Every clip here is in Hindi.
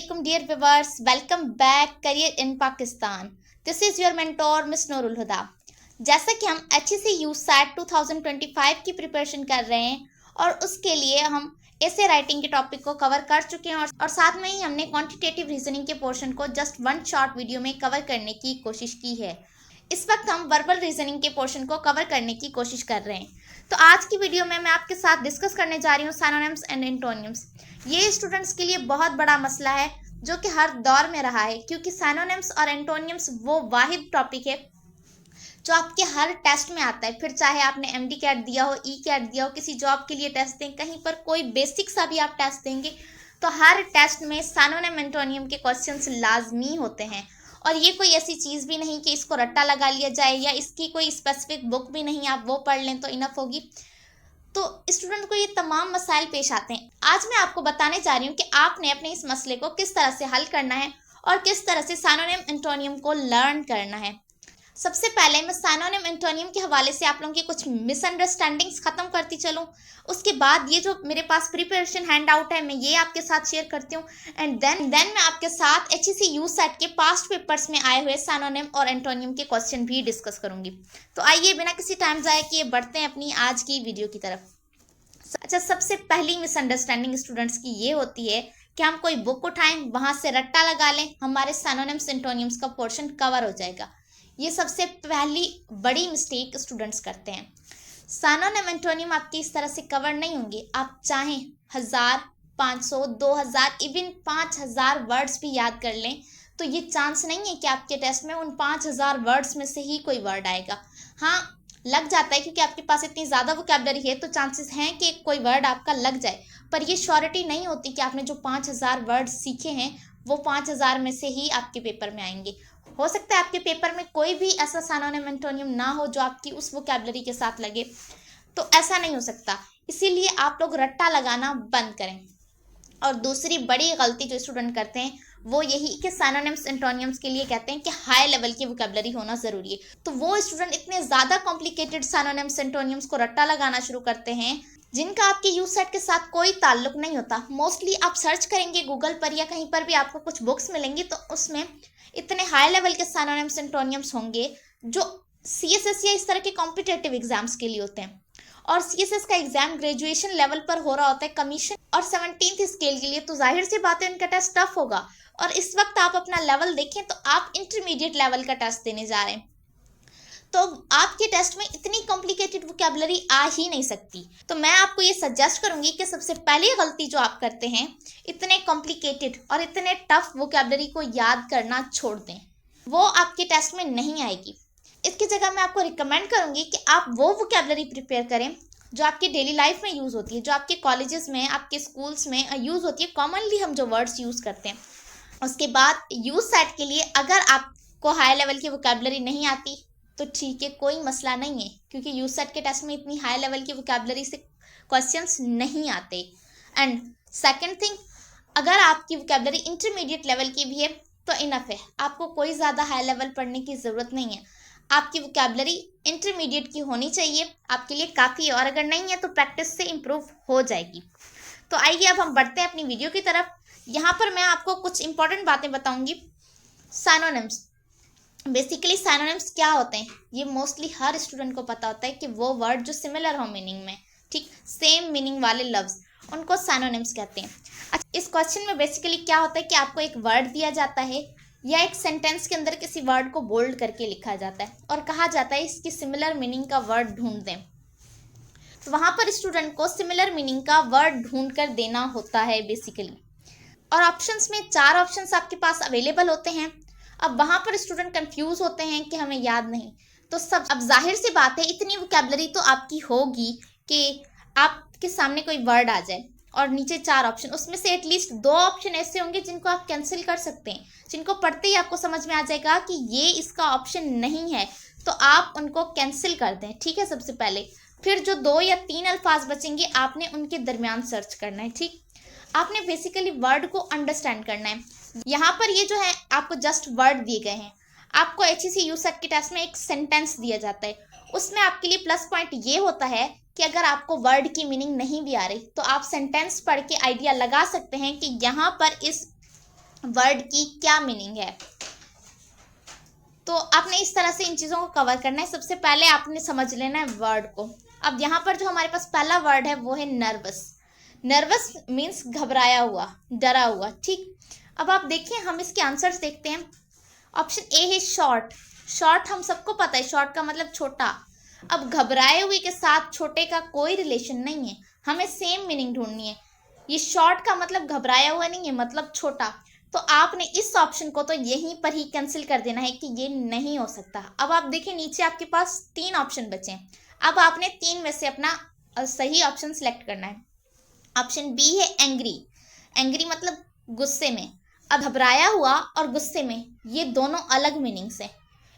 Assalamualaikum dear viewers, welcome back Career in Pakistan. This is your mentor Miss Noorul Huda. जैसा कि हम HEC USAT 2025 की प्रिपरेशन कर रहे हैं और उसके लिए हम ऐसे राइटिंग के टॉपिक को कवर कर चुके हैं और साथ में ही हमने क्वांटिटेटिव रीजनिंग के पोर्शन को जस्ट वन शॉर्ट वीडियो में कवर करने की कोशिश की है। इस वक्त हम वर्बल रीजनिंग के पोर्शन को कवर करने की कोशिश कर रहे हैं। तो आज की वीडियो में मैं आपके साथ डिस्कस करने जा रही हूँ सिनोनिम्स एंड एंटोनिम्स। ये स्टूडेंट्स के लिए बहुत बड़ा मसला है जो कि हर दौर में रहा है, क्योंकि सिनोनिम्स और एंटोनिम्स वो वाहिद टॉपिक है जो आपके हर टेस्ट में आता है। फिर चाहे आपने एमडी कैट दिया हो, ई कैट दिया हो, किसी जॉब के लिए टेस्ट दें, कहीं पर कोई बेसिक सा भी आप टेस्ट देंगे तो हर टेस्ट में सिनोनिम एंटोनिम के क्वेश्चंस लाजमी होते हैं। और ये कोई ऐसी चीज़ भी नहीं कि इसको रट्टा लगा लिया जाए या इसकी कोई स्पेसिफिक बुक भी नहीं, आप वो पढ़ लें तो इनफ होगी। तो स्टूडेंट को ये तमाम मसाइल पेश आते हैं। आज मैं आपको बताने जा रही हूँ कि आपने अपने इस मसले को किस तरह से हल करना है और किस तरह से सिनोनिम एंटोनिम को लर्न करना है। सबसे पहले मैं सिनोनिम एंटोनिम के हवाले से आप लोगों की कुछ मिसअंडरस्टैंडिंग्स खत्म करती चलूँ। उसके बाद ये जो मेरे पास प्रिपरेशन हैंड आउट है मैं ये आपके साथ शेयर करती हूँ एंड देन मैं आपके साथ HEC USAT के पास्ट पेपर्स में आए हुए सिनोनिम और एंटोनिम के क्वेश्चन भी डिस्कस करूंगी। तो आइए बिना किसी टाइम ज़ाया किए बढ़ते हैं अपनी आज की वीडियो की तरफ। अच्छा, सबसे पहली मिसअंडरस्टैंडिंग स्टूडेंट्स की ये होती है कि हम कोई बुक उठाएं, वहां से रट्टा लगा लें, हमारे सिनोनिम्स एंटोनिम्स का पोर्शन कवर हो जाएगा। ये सबसे पहली बड़ी मिस्टेक स्टूडेंट्स करते हैं। सिनोनिम एंटोनिम आपकी इस तरह से कवर नहीं होंगे। आप चाहें 1000, 500, 2000, इवन 5000 वर्ड्स भी याद कर लें तो ये चांस नहीं है कि आपके टेस्ट में उन 5000 वर्ड्स में से ही कोई वर्ड आएगा। हाँ, लग जाता है क्योंकि आपके पास इतनी ज़्यादा वोकैबुलरी है तो चांसेस हैं कि कोई वर्ड आपका लग जाए, पर ये श्योरिटी नहीं होती कि आपने जो 5000 वर्ड सीखे हैं वो 5000 में से ही आपके पेपर में आएंगे। हो सकता है आपके पेपर में कोई भी ऐसा सिनोनिम एंटोनिम ना हो जो आपकी उस वोकैबुलरी के साथ लगे, तो ऐसा नहीं हो सकता। इसीलिए आप लोग रट्टा लगाना बंद करें। और दूसरी बड़ी गलती जो स्टूडेंट करते हैं वो यही कि सिनोनिम्स एंटोनिम्स के लिए कहते हैं कि हाई लेवल की वोकैबुलरी होना ज़रूरी है। तो वो स्टूडेंट इतने ज़्यादा कॉम्प्लिकेटेड सिनोनिम्स एंटोनिम्स को रट्टा लगाना शुरू करते हैं जिनका आपके यूसेट के साथ कोई ताल्लुक नहीं होता। मोस्टली आप सर्च करेंगे गूगल पर या कहीं पर भी आपको कुछ बुक्स मिलेंगी तो उसमें इतने हाई लेवल के सिनोनिम्स एंटोनिम्स होंगे जो CSS या इस तरह के कॉम्पिटिटिव एग्जाम्स के लिए होते हैं। और CSS का एग्जाम ग्रेजुएशन लेवल पर हो रहा होता है कमीशन और 17th स्केल के लिए, तो जाहिर सी बात है उनका टेस्ट टफ होगा। और इस वक्त आप अपना लेवल देखें तो आप इंटरमीडिएट लेवल का टेस्ट देने जा रहे हैं, तो आपके टेस्ट में इतनी कॉम्प्लिकेटेड वोकैबुलरी आ ही नहीं सकती। तो मैं आपको ये सजेस्ट करूंगी कि सबसे पहली गलती जो आप करते हैं, इतने कॉम्प्लिकेटेड और इतने टफ वोकैबुलरी को याद करना छोड़ दें, वो आपके टेस्ट में नहीं आएगी। इसकी जगह मैं आपको रिकमेंड करूंगी कि आप वो वोकैबुलरी प्रिपेयर करें जो आपकी डेली लाइफ में यूज़ होती है, जो आपके कॉलेजेस में, आपके स्कूल्स में यूज़ होती है, कॉमनली हम जो वर्ड्स यूज़ करते हैं। उसके बाद यूसेट के लिए अगर आपको हाई लेवल की वोकैबुलरी नहीं आती तो ठीक है, कोई मसला नहीं है, क्योंकि यूसेट के टेस्ट में इतनी हाई लेवल की वोकैबुलरी से क्वेश्चंस नहीं आते। एंड सेकंड थिंग, अगर आपकी वोकैबुलरी इंटरमीडिएट लेवल की भी है तो इनफ है, आपको कोई ज़्यादा हाई लेवल पढ़ने की ज़रूरत नहीं है। आपकी वोकैबुलरी इंटरमीडिएट की होनी चाहिए, आपके लिए काफ़ी है, और अगर नहीं है तो प्रैक्टिस से इम्प्रूव हो जाएगी। तो आइए अब हम बढ़ते हैं अपनी वीडियो की तरफ। यहाँ पर मैं आपको कुछ इंपॉर्टेंट बातें बताऊंगी। सिनोनिम्स, बेसिकली सिनोनिम्स क्या होते हैं ये मोस्टली हर स्टूडेंट को पता होता है कि वो वर्ड जो सिमिलर हो मीनिंग में, ठीक, सेम मीनिंग वाले लफ्ज़, उनको सिनोनिम्स कहते हैं। अच्छा, इस क्वेश्चन में बेसिकली क्या होता है कि आपको एक वर्ड दिया जाता है या एक सेंटेंस के अंदर किसी वर्ड को बोल्ड करके लिखा जाता है और कहा जाता है इसकी सिमिलर मीनिंग का वर्ड ढूंढ दें। तो वहाँ पर स्टूडेंट को सिमिलर मीनिंग का वर्ड ढूंढ कर देना होता है बेसिकली। और ऑप्शंस में 4 ऑप्शंस आपके पास अवेलेबल होते हैं। अब वहाँ पर स्टूडेंट कंफ्यूज होते हैं कि हमें याद नहीं, तो सब, अब जाहिर सी बात है इतनी वोकैबुलरी तो आपकी होगी कि आपके सामने कोई वर्ड आ जाए और नीचे 4 ऑप्शन, उसमें से एटलीस्ट 2 ऑप्शन ऐसे होंगे जिनको आप कैंसिल कर सकते हैं, जिनको पढ़ते ही आपको समझ में आ जाएगा कि ये इसका ऑप्शन नहीं है, तो आप उनको कैंसिल कर दें। ठीक है, सबसे पहले फिर जो 2 या 3 अल्फाज बचेंगे आपने उनके दरमियान सर्च करना है। ठीक, आपने बेसिकली वर्ड को अंडरस्टैंड करना है। यहाँ पर ये जो है आपको जस्ट वर्ड दिए गए हैं। आपको HEC USAT के टेस्ट में एक सेंटेंस दिया जाता है, उसमें आपके लिए प्लस पॉइंट ये होता है कि अगर आपको वर्ड की मीनिंग नहीं भी आ रही तो आप सेंटेंस पढ़ के आइडिया लगा सकते हैं कि यहाँ पर इस वर्ड की क्या मीनिंग है। तो आपने इस तरह से इन चीज़ों को कवर करना है। सबसे पहले आपने समझ लेना है वर्ड को। अब यहाँ पर जो हमारे पास पहला वर्ड है वो है नर्वस। नर्वस मीन्स घबराया हुआ, डरा हुआ, ठीक। अब आप देखें, हम इसके आंसर्स देखते हैं। ऑप्शन ए है शॉर्ट। शॉर्ट हम सबको पता है, शॉर्ट का मतलब छोटा। अब घबराए हुए के साथ छोटे का कोई रिलेशन नहीं है, हमें सेम मीनिंग ढूंढनी है। ये शॉर्ट का मतलब घबराया हुआ नहीं है, मतलब छोटा। तो आपने इस ऑप्शन को तो यहीं पर ही कैंसिल कर देना है कि ये नहीं हो सकता। अब आप देखें नीचे आपके पास 3 ऑप्शन बचे हैं। अब आपने 3 में से अपना सही ऑप्शन सिलेक्ट करना है। ऑप्शन बी है एंग्री। एंग्री मतलब गुस्से में। अब घबराया हुआ और गुस्से में ये दोनों अलग मीनिंग्स है।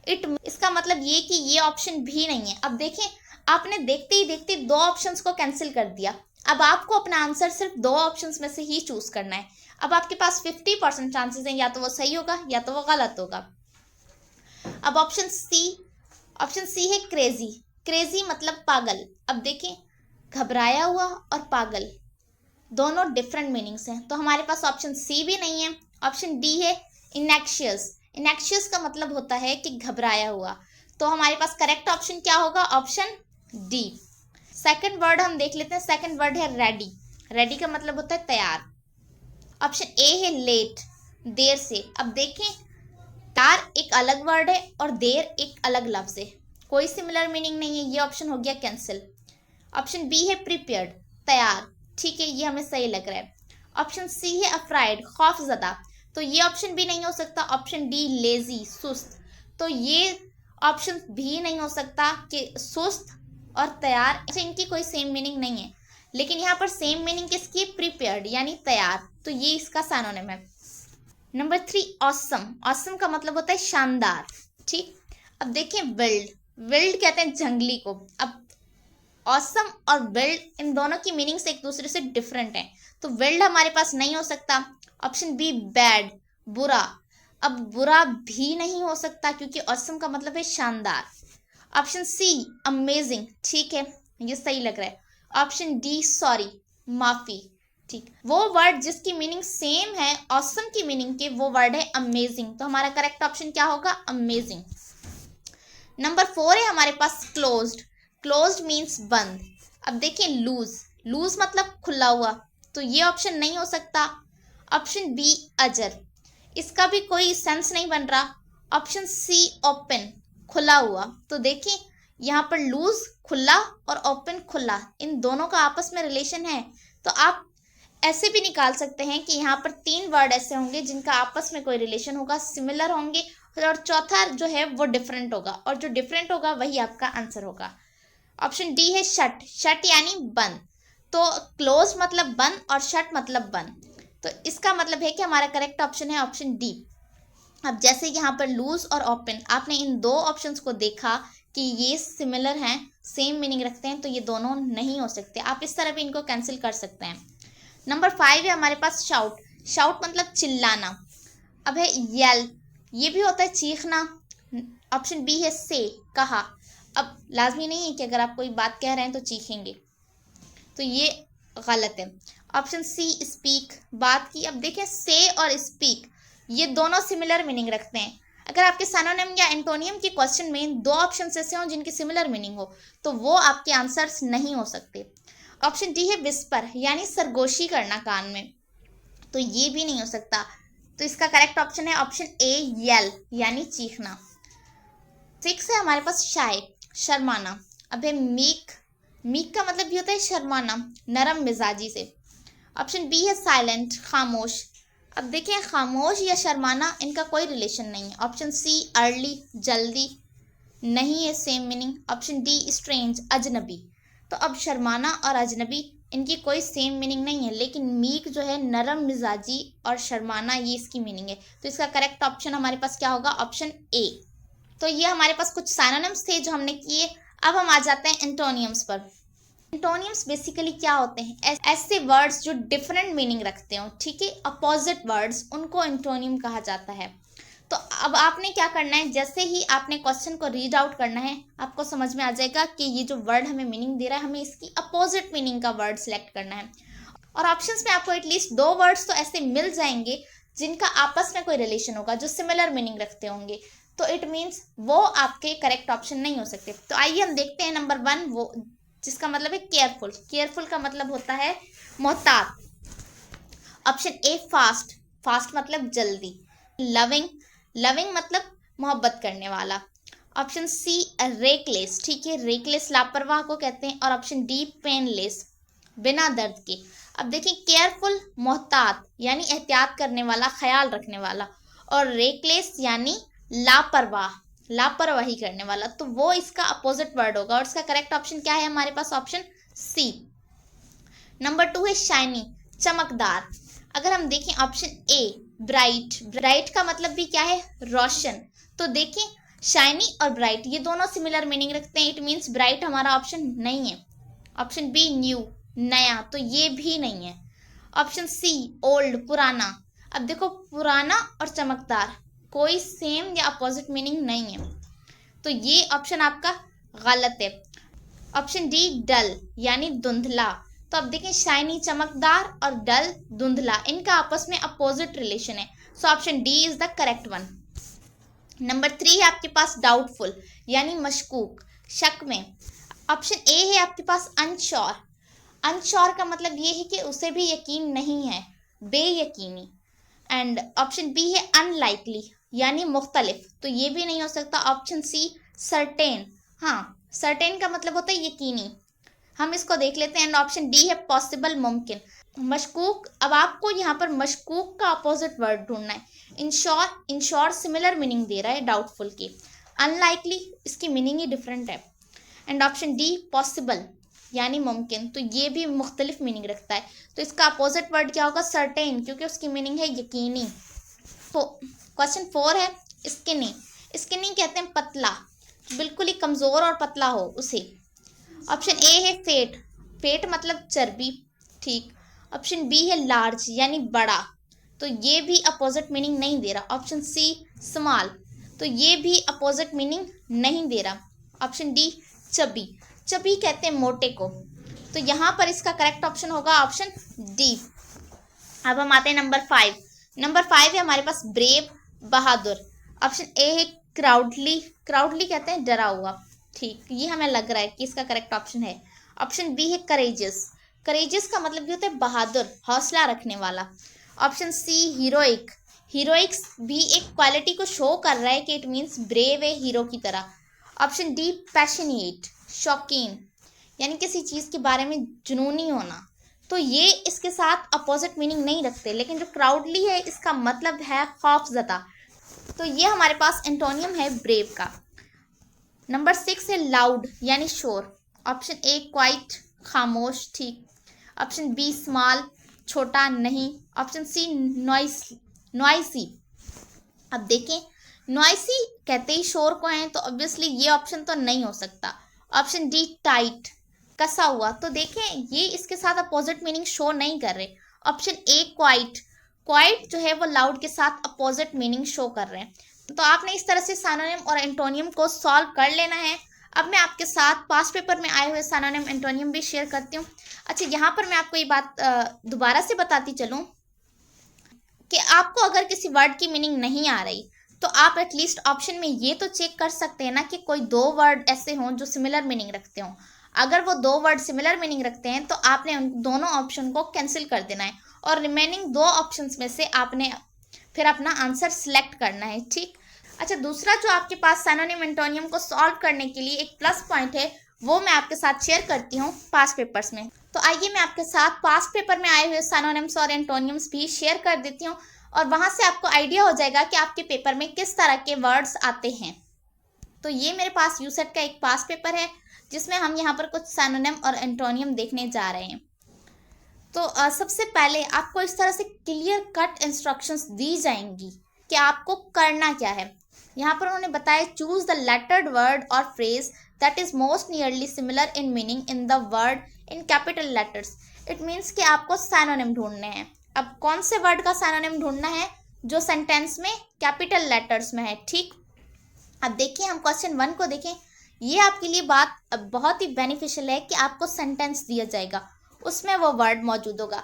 इसका मतलब ये कि ये ऑप्शन भी नहीं है। अब देखें, आपने देखते ही देखते 2 ऑप्शंस को कैंसिल कर दिया। अब आपको अपना आंसर सिर्फ 2 ऑप्शंस में से ही चूज करना है। अब आपके पास 50% चांसेस हैं, या तो वो सही होगा या तो वो गलत होगा। अब ऑप्शन सी है क्रेजी। क्रेजी मतलब पागल। अब देखें, घबराया हुआ और पागल दोनों डिफरेंट मीनिंग्स हैं, तो हमारे पास ऑप्शन सी भी नहीं है। ऑप्शन डी है इनएक्शियस। इनएक्शियस का मतलब होता है कि घबराया हुआ। तो हमारे पास करेक्ट ऑप्शन क्या होगा? Option D. सेकंड वर्ड हम देख लेते हैं। सेकंड वर्ड है रेडी। रेडी का मतलब होता है तैयार। ऑप्शन ए है लेट, देर से। अब देखें, तैयार एक अलग वर्ड है और देर एक अलग लफ्ज है, कोई सिमिलर मीनिंग नहीं है, ये ऑप्शन हो गया कैंसिल। ऑप्शन बी है प्रिपेयर्ड, तैयार, ठीक है, ये हमें सही लग रहा है। ऑप्शन सी है अफ्राइड, खौफजदा, तो ये ऑप्शन भी नहीं हो सकता। ऑप्शन डी लेजी, सुस्त, तो ये ऑप्शन भी नहीं हो सकता कि सुस्त और तैयार इनकी कोई सेम मीनिंग नहीं है। लेकिन यहाँ पर सेम मीनिंग किसकी? प्रिपेयर्ड यानी तैयार, तो ये इसका सिनोनिम है। Number 3 awesome. ऑसम का मतलब होता है शानदार, ठीक। अब देखें विल्ड, विल्ड कहते हैं जंगली को। अब ऑसम और विल्ड इन दोनों की मीनिंग्स एक दूसरे से डिफरेंट है, तो विल्ड हमारे पास नहीं हो सकता। ऑप्शन बी बैड, बुरा। अब बुरा भी नहीं हो सकता क्योंकि ऑसम का मतलब है शानदार। ऑप्शन सी अमेजिंग, ठीक है, ये सही लग रहा है। ऑप्शन डी सॉरी, माफी, ठीक। वो वर्ड जिसकी मीनिंग सेम है ऑसम की मीनिंग के, वो वर्ड है अमेजिंग, तो हमारा करेक्ट ऑप्शन क्या होगा? अमेजिंग। नंबर 4 है हमारे पास क्लोज्ड। क्लोज्ड मीन्स बंद। अब देखिए लूज, लूज मतलब खुला हुआ, तो ये ऑप्शन नहीं हो सकता। ऑप्शन बी अजर, इसका भी कोई सेंस नहीं बन रहा। ऑप्शन सी ओपन, खुला हुआ, तो देखिए यहाँ पर लूज खुला और ओपन खुला, इन दोनों का आपस में रिलेशन है। तो आप ऐसे भी निकाल सकते हैं कि यहाँ पर 3 वर्ड ऐसे होंगे जिनका आपस में कोई रिलेशन होगा, सिमिलर होंगे, और चौथा जो है वो डिफरेंट होगा, और जो डिफरेंट होगा वही आपका आंसर होगा। ऑप्शन डी है शट। शट यानी बंद, तो क्लोज मतलब बंद और शट मतलब बंद, तो इसका मतलब है कि हमारा करेक्ट ऑप्शन है ऑप्शन डी। अब जैसे यहाँ पर लूज और ओपन, आपने इन 2 ऑप्शंस को देखा कि ये सिमिलर हैं, सेम मीनिंग रखते हैं, तो ये दोनों नहीं हो सकते। आप इस तरह भी इनको कैंसिल कर सकते हैं। नंबर 5 है हमारे पास शाउट। शाउट मतलब चिल्लाना। अब है येल, ये भी होता है चीखना। ऑप्शन बी है से, कहा। अब लाजमी नहीं है कि अगर आप कोई बात कह रहे हैं तो चीखेंगे, तो ये गलत है। ऑप्शन सी स्पीक, बात की। अब देखें से और स्पीक ये दोनों सिमिलर मीनिंग रखते हैं। अगर आपके सिनोनिम या एंटोनियम के क्वेश्चन में 2 ऑप्शन ऐसे हों जिनकी सिमिलर मीनिंग हो, तो वो आपके आंसर्स नहीं हो सकते। ऑप्शन डी है विस्पर, यानी सरगोशी करना कान में, तो ये भी नहीं हो सकता। तो इसका करेक्ट ऑप्शन है ऑप्शन ए येल, यानी चीखना। 6 है हमारे पास शाय, शर्माना। अब है मीक। मीक का मतलब भी होता है शर्माना, नरम मिजाजी से। ऑप्शन बी है साइलेंट, खामोश। अब देखिए खामोश या शर्माना इनका कोई रिलेशन नहीं है। ऑप्शन सी अर्ली, जल्दी, नहीं है same meaning. Option D strange, अजनबी। तो अब शर्माना और अजनबी इनकी कोई सेम मीनिंग नहीं है, लेकिन मीक जो है नरम मिजाजी और शर्माना ये इसकी मीनिंग है, तो इसका करेक्ट ऑप्शन हमारे पास क्या होगा? Option A. तो ये हमारे पास कुछ सिनोनिम्स थे जो हमने किए। अब हम आ जाते हैं एंटोनियम्स पर। एंटोनियम्स बेसिकली क्या होते हैं? ऐसे वर्ड्स जो डिफरेंट मीनिंग रखते हो, ठीक है, अपोजिट वर्ड्स, उनको एंटोनियम कहा जाता है। तो अब आपने क्या करना है, जैसे ही आपने क्वेश्चन को रीड आउट करना है, आपको समझ में आ जाएगा कि ये जो वर्ड हमें मीनिंग दे रहा है, हमें इसकी अपोजिट मीनिंग का वर्ड सिलेक्ट करना है। और ऑप्शंस में आपको एटलीस्ट 2 वर्ड्स तो ऐसे मिल जाएंगे जिन का आपस में कोई रिलेशन होगा, जो सिमिलर मीनिंग रखते होंगे, तो इट मीन्स वो आपके करेक्ट ऑप्शन नहीं हो सकते। तो आइए हम देखते हैं नंबर 1, वो जिसका मतलब है केयरफुल। केयरफुल का मतलब होता है मोहतात। ऑप्शन ए फास्ट, फास्ट मतलब जल्दी। लविंग, लविंग मतलब मोहब्बत करने वाला। ऑप्शन सी रेकलेस, ठीक है, रेकलेस लापरवाह को कहते हैं। और ऑप्शन डी पेनलेस, बिना दर्द के। अब देखिए केयरफुल मोहतात यानी एहतियात करने वाला, ख्याल रखने वाला, और रेकलेस यानी लापरवाह, लापरवाही करने वाला, तो वो इसका अपोजिट वर्ड होगा। और इसका करेक्ट ऑप्शन क्या है हमारे पास? Option C. नंबर 2 है शाइनी, चमकदार। अगर हम देखें ऑप्शन ए ब्राइट, ब्राइट का मतलब भी क्या है? रोशन। तो देखें शाइनी और ब्राइट ये दोनों सिमिलर मीनिंग रखते हैं, इट मीन्स ब्राइट हमारा ऑप्शन नहीं है। ऑप्शन बी न्यू, नया, तो ये भी नहीं है। ऑप्शन सी ओल्ड, पुराना। अब देखो पुराना और चमकदार कोई सेम या अपोजिट मीनिंग नहीं है, तो ये ऑप्शन आपका गलत है। ऑप्शन डी डल यानी धुंधला। तो अब देखें शाइनी चमकदार और डल धुंधला, इनका आपस में अपोजिट रिलेशन है, so option D is the correct one. Number 3 है आपके पास डाउटफुल यानी मशकूक, शक में। ऑप्शन ए है आपके पास अनश्योर। अनश्योर का मतलब ये है कि उसे भी यकीन नहीं है, बेयकीनी। एंड ऑप्शन बी है अनलाइकली यानी मुख्तलिफ, तो ये भी नहीं हो सकता। ऑप्शन सी सर्टेन, हाँ सर्टेन का मतलब होता है यकीनी, हम इसको देख लेते हैं। एंड ऑप्शन डी है पॉसिबल, मुमकिन। मशकूक, अब आपको यहाँ पर मशकूक का अपोजिट वर्ड ढूंढना है। इंश्योर, इंश्योर सिमिलर मीनिंग दे रहा है डाउटफुल की। अनलाइकली इसकी मीनिंग ही डिफरेंट है। एंड ऑप्शन डी पॉसिबल यानी मुमकिन, तो ये भी मुख्तलिफ मीनिंग रखता है, तो इसका अपोजिट वर्ड क्या होगा? सर्टेन, क्योंकि उसकी मीनिंग है यकीनी। तो क्वेश्चन 4 है स्किनी। स्किनी कहते हैं पतला, बिल्कुल ही कमज़ोर और पतला हो उसे। ऑप्शन ए है फेट, फेट मतलब चर्बी, ठीक। ऑप्शन बी है लार्ज यानी बड़ा, तो ये भी अपोजिट मीनिंग नहीं दे रहा। ऑप्शन सी स्मॉल, तो ये भी अपोजिट मीनिंग नहीं दे रहा। ऑप्शन डी चबी, चबी कहते हैं मोटे को, तो यहाँ पर इसका करेक्ट ऑप्शन होगा ऑप्शन डी। अब हम आते हैं नंबर 5। नंबर 5 है हमारे पास ब्रेव, बहादुर। ऑप्शन ए है क्राउडली, क्राउडली कहते हैं डरा हुआ, ठीक, ये हमें लग रहा है कि इसका करेक्ट ऑप्शन है। ऑप्शन बी है करेजियस, करेजियस का मतलब भी होता है बहादुर, हौसला रखने वाला। ऑप्शन सी हीरोइक, हीरोइक्स भी एक क्वालिटी को शो कर रहा है कि इट मीन्स ब्रेव है, हीरो की तरह। ऑप्शन डी पैशनेट, शौकीन यानी किसी चीज़ के बारे में जुनूनी होना, तो ये इसके साथ अपोजिट मीनिंग नहीं रखते। लेकिन जो क्राउडली है इसका मतलब है खौफजदा, तो ये हमारे पास एंटोनियम है ब्रेव का। नंबर 6 है लाउड यानी शोर। ऑप्शन ए क्वाइट, खामोश, ठीक। ऑप्शन बी स्मॉल, छोटा, नहीं। Option C noisy. अब देखें नॉइसी कहते ही शोर को हैं, तो ऑब्वियसली ये ऑप्शन तो नहीं हो सकता। ऑप्शन डी टाइट, कसा हुआ, तो देखें ये इसके साथ अपोजिट मीनिंग शो नहीं कर रहे। ऑप्शन ए क्वाइट, क्वाइट जो है वो लाउड के साथ अपोजिट मीनिंग शो कर रहे हैं। तो आपने इस तरह से सिनोनिम और एंटोनियम को सॉल्व कर लेना है। अब मैं आपके साथ पास्ट पेपर में आए हुए सिनोनिम एंटोनियम भी शेयर करती हूँ। अच्छा, यहाँ पर मैं आपको ये बात दोबारा से बताती चलूँ कि आपको अगर किसी वर्ड की मीनिंग नहीं आ रही तो आप एटलीस्ट ऑप्शन में ये तो चेक कर सकते हैं ना कि कोई 2 वर्ड ऐसे हों जो सिमिलर मीनिंग रखते हों। अगर वो 2 वर्ड सिमिलर मीनिंग रखते हैं तो आपने उन दोनों ऑप्शन को कैंसिल कर देना है और रिमेनिंग 2 ऑप्शंस में से आपने फिर अपना आंसर सिलेक्ट करना है, ठीक। अच्छा, दूसरा जो आपके पास सिनोनिम एंटोनियम को सॉल्व करने के लिए एक प्लस पॉइंट है, वो मैं आपके साथ शेयर करती हूँ पास्ट पेपर्स में। तो आइए मैं आपके साथ पास्ट पेपर में आए हुए सिनोनिम्स और एंटोनियम्स भी शेयर कर देती हूँ और वहाँ से आपको आइडिया हो जाएगा कि आपके पेपर में किस तरह के वर्ड्स आते हैं। तो ये मेरे पास यूसेट का एक पास्ट पेपर है जिसमें हम यहाँ पर कुछ सिनोनिम और एंटोनियम देखने जा रहे हैं। तो सबसे पहले आपको इस तरह से क्लियर कट इंस्ट्रक्शंस दी जाएंगी कि आपको करना क्या है। यहाँ पर उन्होंने बताया चूज द लेटर्ड वर्ड और phrase that is most nearly similar in meaning in the word in capital letters. It means कि आपको सिनोनिम ढूंढने हैं। अब कौन से वर्ड का सिनोनिम ढूंढना है? जो सेंटेंस में कैपिटल लेटर्स में है, ठीक। अब देखिए हम क्वेश्चन 1 को देखें। ये आपके लिए बात बहुत ही बेनिफिशियल है कि आपको सेंटेंस दिया जाएगा, उसमें वो वर्ड मौजूद होगा।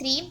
3,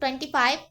25.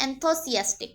enthusiastic.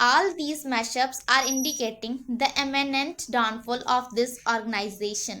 all these mashups are indicating the imminent downfall of this organization.